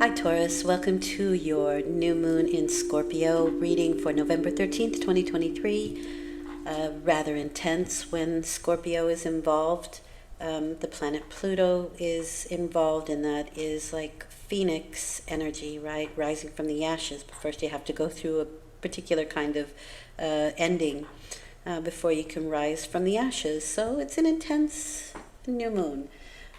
Hi Taurus, welcome to your new moon in Scorpio reading for November 13th, 2023. Rather intense when Scorpio is involved. The planet Pluto is involved, and that is like phoenix energy, right? Rising from the ashes. But first you have to go through a particular kind of ending before you can rise from the ashes. So it's an intense new moon.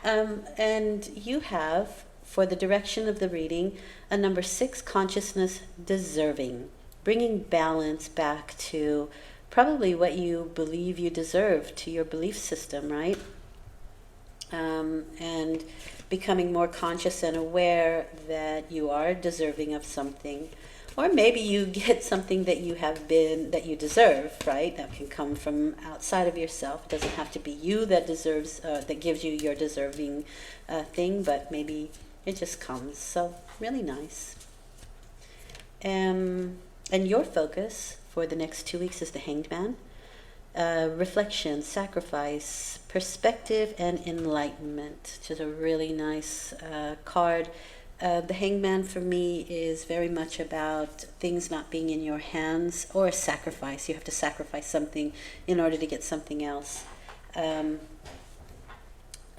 And you have, for the direction of the reading, a number 6 consciousness deserving, bringing balance back to probably what you believe you deserve, to your belief system, right? And becoming more conscious and aware that you are deserving of something. Or maybe you get something that that you deserve, right? That can come from outside of yourself. It doesn't have to be you that that gives you your deserving thing, but maybe it just comes. So really nice. And your focus for the next 2 weeks is the Hanged Man. Reflection, sacrifice, perspective, and enlightenment, which is a really nice card. The Hangman for me is very much about things not being in your hands, or a sacrifice. You have to sacrifice something in order to get something else.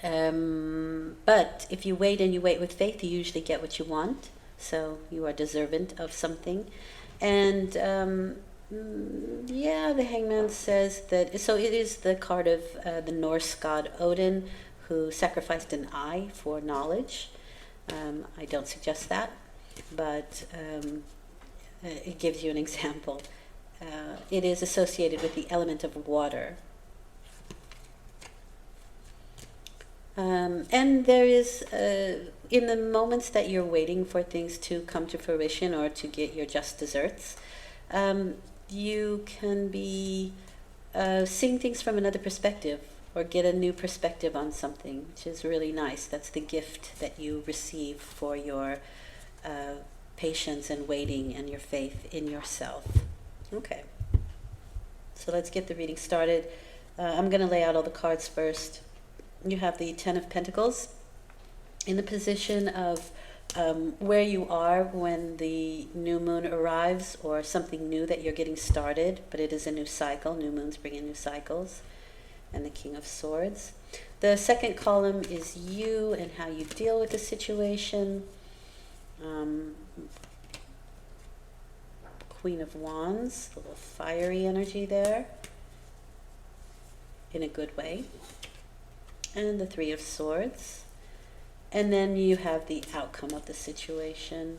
But if you wait and you wait with faith, you usually get what you want. So you are deserving of something. And the Hangman says that, so it is the card of the Norse god Odin, who sacrificed an eye for knowledge. I don't suggest that, but it gives you an example. It is associated with the element of water. And there is, in the moments that you're waiting for things to come to fruition or to get your just desserts, you can be seeing things from another perspective, or get a new perspective on something, which is really nice. That's the gift that you receive for your patience and waiting and your faith in yourself. Okay, so let's get the reading started. I'm going to lay out all the cards first. You have the Ten of Pentacles in the position of where you are when the new moon arrives, or something new that you're getting started, but it is a new cycle. New moons bring in new cycles. And the King of Swords. The second column is you and how you deal with the situation. Queen of Wands, a little fiery energy there, in a good way. And the Three of Swords. And then you have the outcome of the situation.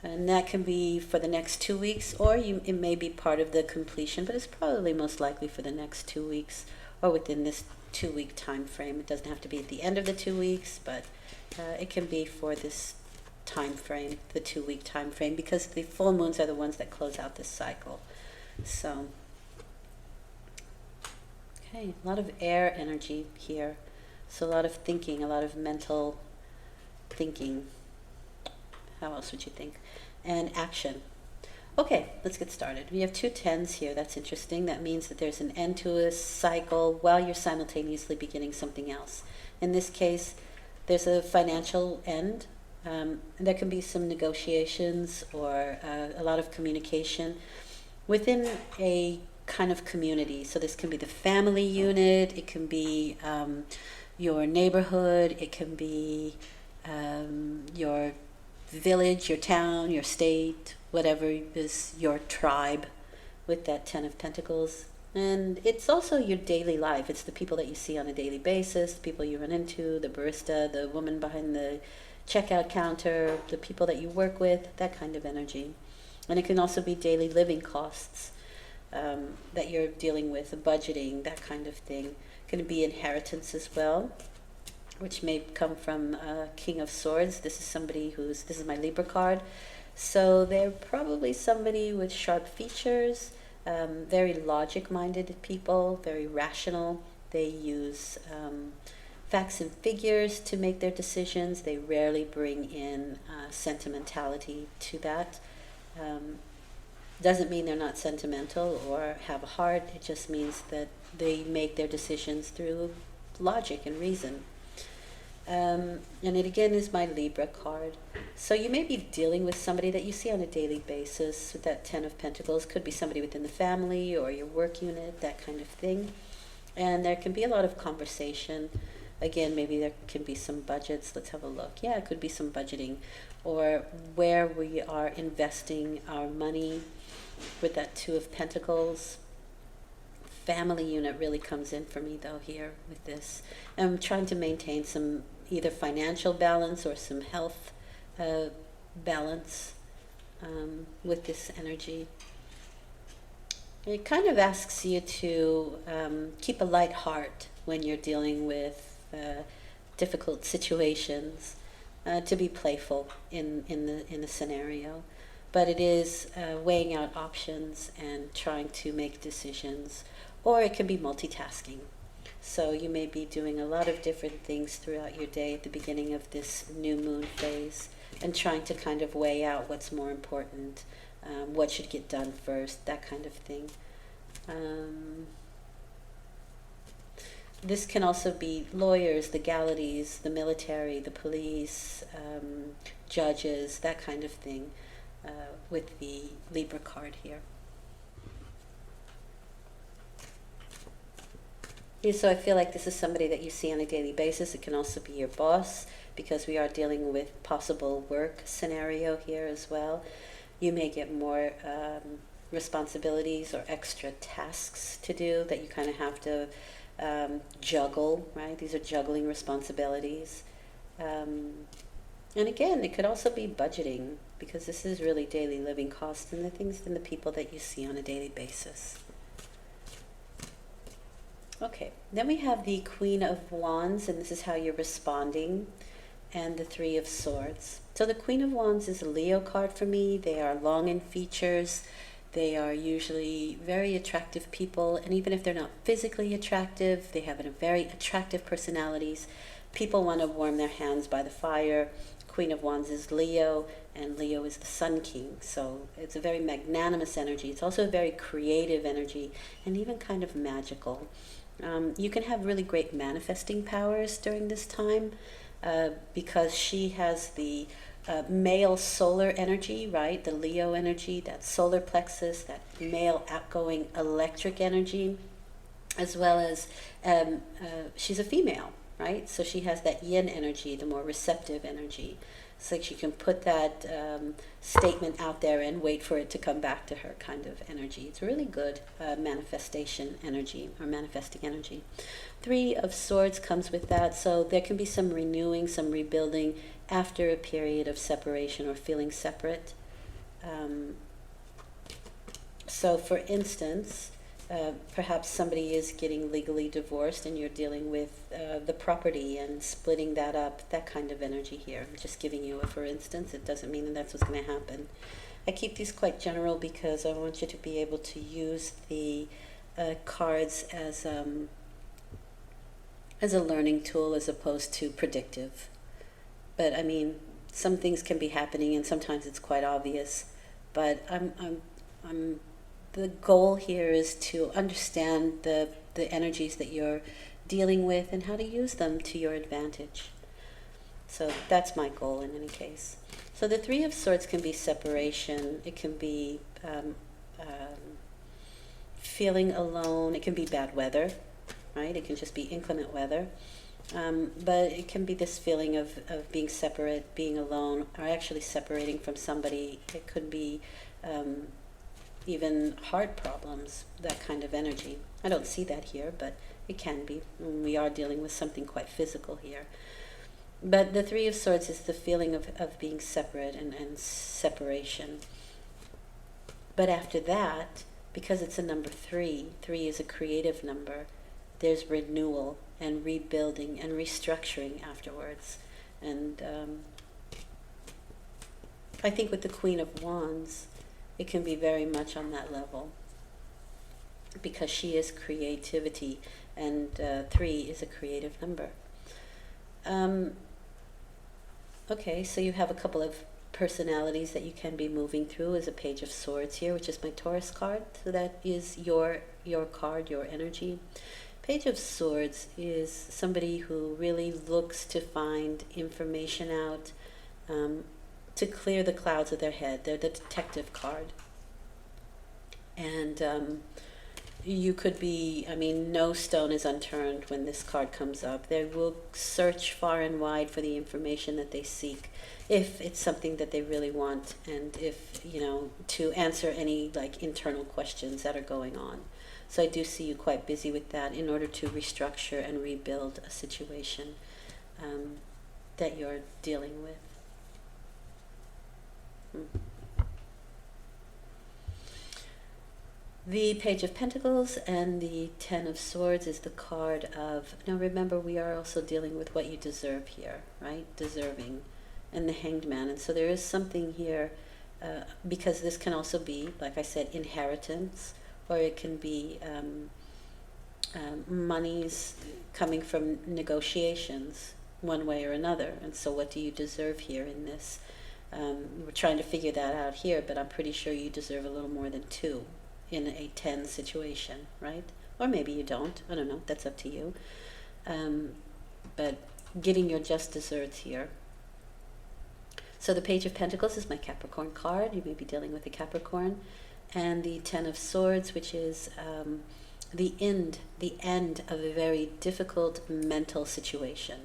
And that can be for the next 2 weeks, or it may be part of the completion, but it's probably most likely for the next 2 weeks, or within this 2-week time frame. It doesn't have to be at the end of the 2 weeks, but it can be for this time frame, the 2-week time frame, because the full moons are the ones that close out this cycle. So, okay, a lot of air energy here. So a lot of thinking, a lot of mental thinking. How else would you think? And action. Okay, let's get started. We have 2 tens here. That's interesting. That means that there's an end to a cycle while you're simultaneously beginning something else. In this case, there's a financial end. There can be some negotiations, or a lot of communication within a kind of community. So this can be the family unit. It can be your neighborhood. It can be your village, your town, your state, whatever is your tribe, with that Ten of Pentacles. And it's also your daily life. It's the people that you see on a daily basis, the people you run into, the barista, the woman behind the checkout counter, the people that you work with, that kind of energy. And it can also be daily living costs that you're dealing with, budgeting, that kind of thing. It can be inheritance as well, which may come from King of Swords. This is my Libra card. So they're probably somebody with sharp features, very logic-minded people, very rational. They use facts and figures to make their decisions. They rarely bring in sentimentality to that. Doesn't mean they're not sentimental or have a heart. It just means that they make their decisions through logic and reason. And it again is my Libra card. So you may be dealing with somebody that you see on a daily basis with that Ten of Pentacles. Could be somebody within the family or your work unit, that kind of thing. And there can be a lot of conversation. Again, maybe there can be some budgets. Let's have a look. Yeah, it could be some budgeting, or where we are investing our money with that Two of Pentacles. Family unit really comes in for me though here with this. I'm trying to maintain some either financial balance or some health balance with this energy. It kind of asks you to keep a light heart when you're dealing with difficult situations, to be playful in the scenario. But it is weighing out options and trying to make decisions, or it can be multitasking. So you may be doing a lot of different things throughout your day at the beginning of this new moon phase, and trying to kind of weigh out what's more important, what should get done first, that kind of thing. This can also be lawyers, legalities, the military, the police, judges, that kind of thing, with the Libra card here. Yeah, so I feel like this is somebody that you see on a daily basis. It can also be your boss, because we are dealing with possible work scenario here as well. You may get more responsibilities or extra tasks to do that you kind of have to juggle, right? These are juggling responsibilities. And again, it could also be budgeting, because this is really daily living costs and the things and the people that you see on a daily basis. Okay, then we have the Queen of Wands, and this is how you're responding, and the Three of Swords. So the Queen of Wands is a Leo card for me. They are long in features. They are usually very attractive people, and even if they're not physically attractive, they have a very attractive personalities. People want to warm their hands by the fire. Queen of Wands is Leo, and Leo is the Sun King. So it's a very magnanimous energy. It's also a very creative energy, and even kind of magical. You can have really great manifesting powers during this time, because she has the male solar energy, right? The Leo energy, that solar plexus, that male outgoing electric energy, as well as she's a female, right? So she has that yin energy, the more receptive energy. It's like she can put that statement out there and wait for it to come back to her kind of energy. It's really good manifestation energy, or manifesting energy. Three of Swords comes with that, so there can be some renewing, some rebuilding after a period of separation or feeling separate. So for instance, perhaps somebody is getting legally divorced and you're dealing with the property and splitting that up, that kind of energy here. I'm just giving you a for instance. It doesn't mean that that's what's going to happen. I keep these quite general because I want you to be able to use the cards as a learning tool as opposed to predictive. But I mean, some things can be happening and sometimes it's quite obvious. But the goal here is to understand the energies that you're dealing with and how to use them to your advantage. So that's my goal in any case. So the Three of Swords can be separation. It can be feeling alone. It can be bad weather, right? It can just be inclement weather. But it can be this feeling of being separate, being alone, or actually separating from somebody. It could be even heart problems, that kind of energy. I don't see that here, but it can be. We are dealing with something quite physical here. But the Three of Swords is the feeling of being separate and separation. But after that, because it's a number 3, 3 is a creative number, there's renewal and rebuilding and restructuring afterwards. And I think with the Queen of Wands, it can be very much on that level, because she is creativity, and 3 is a creative number. Okay, so you have a couple of personalities that you can be moving through as a Page of Swords here, which is my Taurus card. So that is your card, your energy. Page of Swords is somebody who really looks to find information out, to clear the clouds of their head. They're the detective card. And you could be, I mean, no stone is unturned when this card comes up. They will search far and wide for the information that they seek, if it's something that they really want, and if, you know, to answer any like internal questions that are going on. So I do see you quite busy with that in order to restructure and rebuild a situation that you're dealing with. The Page of Pentacles and the Ten of Swords is the card of, now remember, we are also dealing with what you deserve here, right? Deserving. And the Hanged Man. And so there is something here, because this can also be, like I said, inheritance, or it can be monies coming from negotiations one way or another. And so what do you deserve here in this? We're trying to figure that out here, but I'm pretty sure you deserve a little more than 2 in a 10 situation, right? Or maybe you don't. I don't know. That's up to you. But getting your just desserts here. So the Page of Pentacles is my Capricorn card. You may be dealing with a Capricorn. And the Ten of Swords, which is the end of a very difficult mental situation,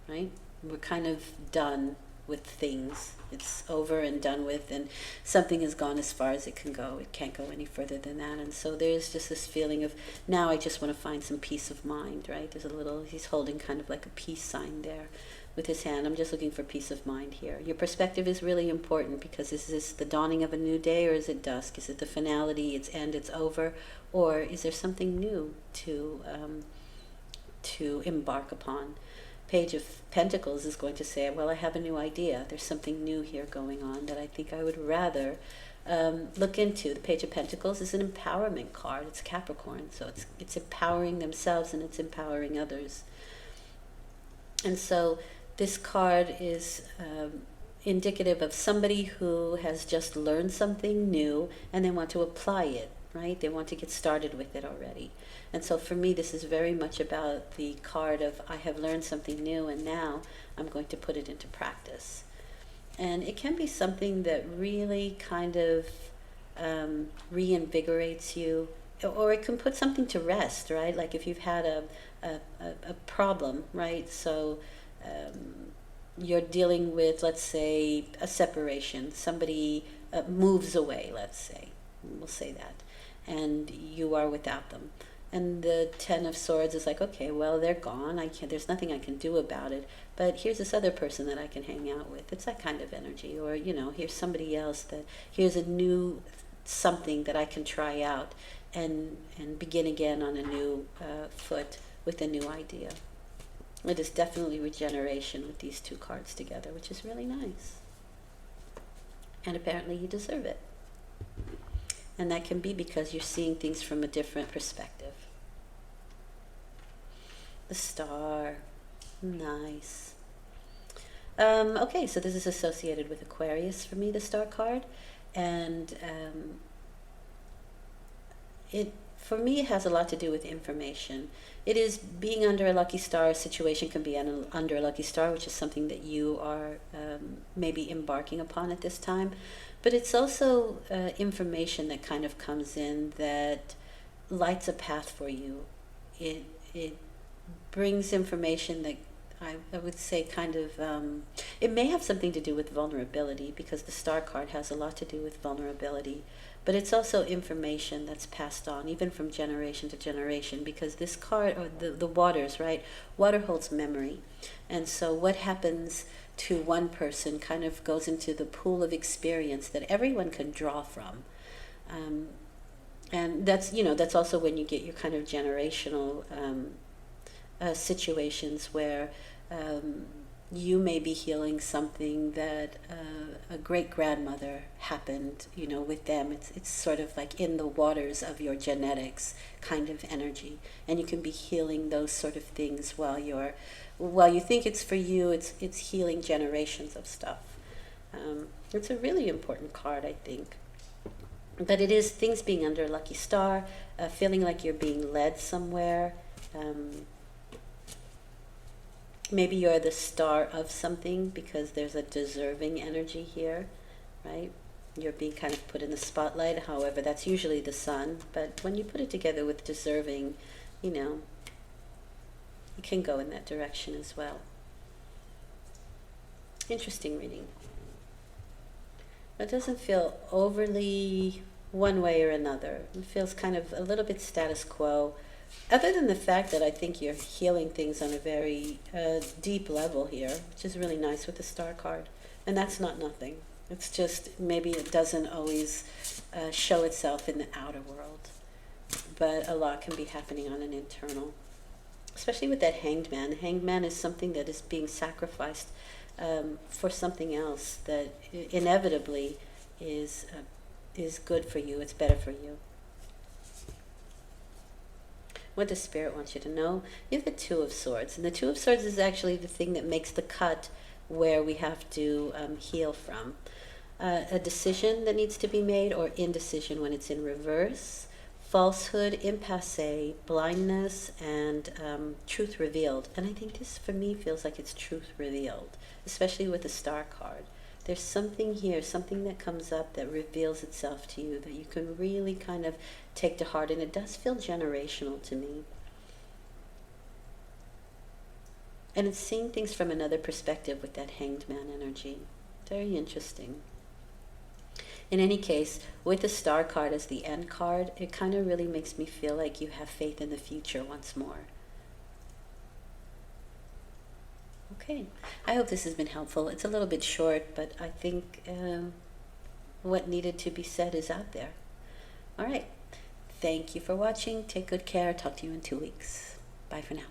right? We're kind of done with things. It's over and done with, and something has gone as far as it can go. It can't go any further than that. And so there's just this feeling of, now I just want to find some peace of mind, right? There's a little, he's holding kind of like a peace sign there with his hand. I'm just looking for peace of mind here. Your perspective is really important, because is this the dawning of a new day, or is it dusk? Is it the finality, its end, it's over? Or is there something new to embark upon? Page of Pentacles is going to say, well, I have a new idea. There's something new here going on that I think I would rather look into. The Page of Pentacles is an empowerment card. It's Capricorn, so it's empowering themselves and it's empowering others. And so this card is indicative of somebody who has just learned something new and they want to apply it, right? They want to get started with it already. And so for me, this is very much about the card of, I have learned something new and now I'm going to put it into practice. And it can be something that really kind of reinvigorates you, or it can put something to rest, right? Like if you've had a problem, right? So you're dealing with, let's say, a separation. Somebody moves away, let's say. We'll say that. And you are without them. And the Ten of Swords is like, okay, well, they're gone. There's nothing I can do about it. But here's this other person that I can hang out with. It's that kind of energy. Or, you know, here's somebody else here's a new something that I can try out and begin again on a new foot with a new idea. It is definitely regeneration with these two cards together, which is really nice. And apparently you deserve it. And that can be because you're seeing things from a different perspective. The Star. Nice. Okay, so this is associated with Aquarius for me, the Star card. And for me, it has a lot to do with information. It is being under a lucky star. A situation can be under a lucky star, which is something that you are maybe embarking upon at this time. But it's also information that kind of comes in that lights a path for you. It brings information that I would say kind of, it may have something to do with vulnerability, because the Star card has a lot to do with vulnerability. But it's also information that's passed on, even from generation to generation, because this card, or the waters, right? Water holds memory. And so what happens to one person kind of goes into the pool of experience that everyone can draw from. And that's, you know, that's also when you get your kind of generational situations where you may be healing something that a great-grandmother happened, you know, with them. It's sort of like in the waters of your genetics kind of energy. And you can be healing those sort of things while you think it's for you, it's healing generations of stuff. It's a really important card, I think. But it is things being under a lucky star, feeling like you're being led somewhere, Maybe you're the star of something because there's a deserving energy here, right? You're being kind of put in the spotlight. However, that's usually the sun. But when you put it together with deserving, you know, it can go in that direction as well. Interesting reading. It doesn't feel overly one way or another. It feels kind of a little bit status quo. Other than the fact that I think you're healing things on a very deep level here, which is really nice with the star card. And that's not nothing. It's just maybe it doesn't always show itself in the outer world. But a lot can be happening on an internal. Especially with that hanged man. The hanged man is something that is being sacrificed for something else that inevitably is good for you. It's better for you. What does Spirit want you to know? You have the Two of Swords. And the Two of Swords is actually the thing that makes the cut where we have to heal from. A decision that needs to be made, or indecision when it's in reverse. Falsehood, impasse, blindness, and truth revealed. And I think this, for me, feels like it's truth revealed, especially with the star card. There's something here, something that comes up that reveals itself to you that you can really kind of take to heart. And it does feel generational to me. And it's seeing things from another perspective with that hanged man energy. Very interesting. In any case, with the star card as the end card, it kind of really makes me feel like you have faith in the future once more. Okay, I hope this has been helpful. It's a little bit short, but I think what needed to be said is out there. All right, thank you for watching. Take good care. Talk to you in 2 weeks. Bye for now.